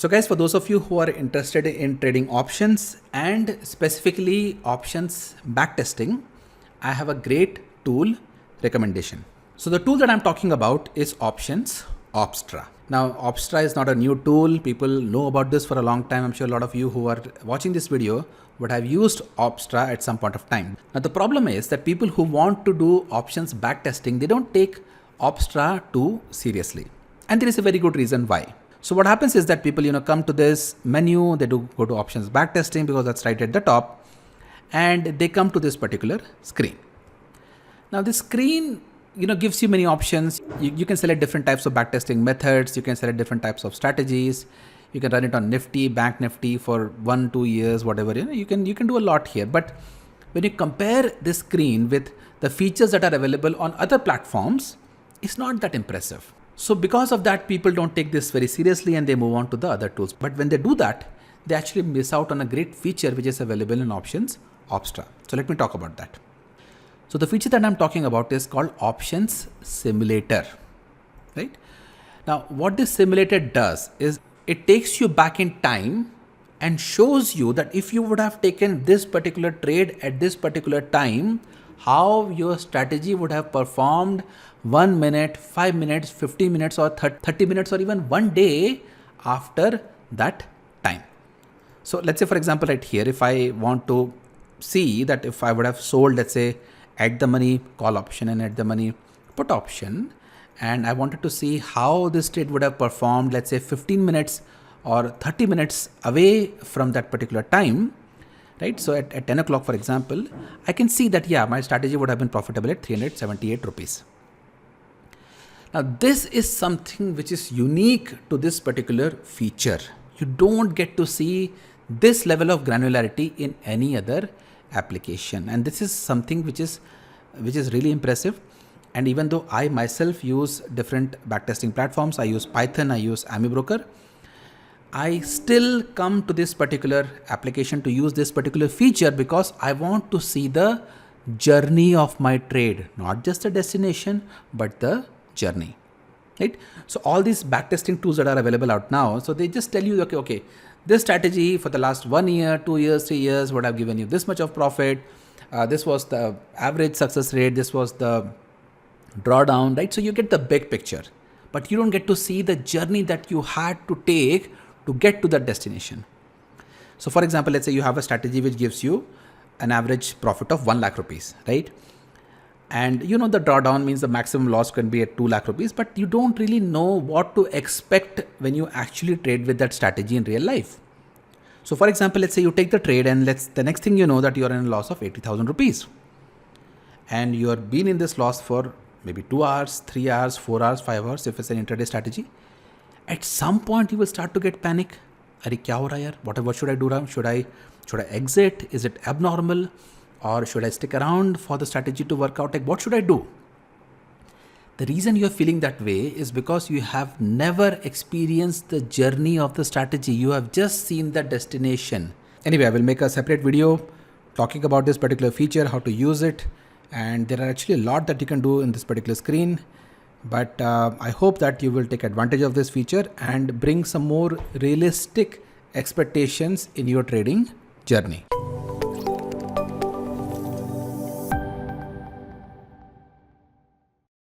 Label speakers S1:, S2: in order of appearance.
S1: So guys, for those of you who are interested in trading options and specifically options backtesting, I have a great tool recommendation. So the tool that I'm talking about is options Opstra. Now Opstra is not a new tool. People know about this for a long time. I'm sure a lot of you who are watching this video would have used Opstra at some point of time. Now the problem is that people who want to do options backtesting, they don't take Opstra too seriously. And there is a very good reason why. So what happens is that people, come to this menu, they do go to options backtesting because that's right at the top, and they come to this particular screen. Now this screen, gives you many options. You can select different types of backtesting methods. You can select different types of strategies. You can run it on Nifty, Bank Nifty for 1-2 years, whatever. You can do a lot here. But when you compare this screen with the features that are available on other platforms, it's not that impressive. So because of that, people don't take this very seriously and they move on to the other tools. But when they do that, they actually miss out on a great feature which is available in options Opstra. So let me talk about that. So the feature that I'm talking about is called Options Simulator, right? Now what this simulator does is it takes you back in time and shows you that if you would have taken this particular trade at this particular time, how your strategy would have performed 1 minute, 5 minutes, 15 minutes or 30 minutes or even 1 day after that time. So let's say, for example, right here, if I want to see that if I would have sold, let's say, at the money call option and at the money put option, and I wanted to see how this trade would have performed, let's say 15 minutes or 30 minutes away from that particular time, right? So at 10 o'clock, for example, I can see that, yeah, my strategy would have been profitable at 378 rupees. Now, this is something which is unique to this particular feature. You don't get to see this level of granularity in any other application. And this is something which is really impressive. And even though I myself use different backtesting platforms, I use Python, I use AmiBroker, I still come to this particular application to use this particular feature because I want to see the journey of my trade, not just the destination, but the journey, right? So all these backtesting tools that are available out now, so they just tell you, okay, this strategy for the last 1 year, 2 years, 3 years would have given you this much of profit. This was the average success rate. This was the drawdown, right? So you get the big picture, but you don't get to see the journey that you had to take to get to that destination. So for example, let's say you have a strategy which gives you an average profit of 1 lakh rupees, right? And the drawdown means the maximum loss can be at 2 lakh rupees, but you don't really know what to expect when you actually trade with that strategy in real life. So for example, let's say you take the trade and the next thing you know that you're in a loss of 80,000 rupees. And you're been in this loss for maybe 2 hours, 3 hours, 4 hours, 5 hours, if it's an intraday strategy. At some point you will start to get panic. Arey, kya ho raha yaar? What should I do now? Should I exit? Is it abnormal? Or should I stick around for the strategy to work out? Like, what should I do? The reason you're feeling that way is because you have never experienced the journey of the strategy. You have just seen the destination. Anyway, I will make a separate video talking about this particular feature, how to use it. And there are actually a lot that you can do in this particular screen. But I hope that you will take advantage of this feature and bring some more realistic expectations in your trading journey.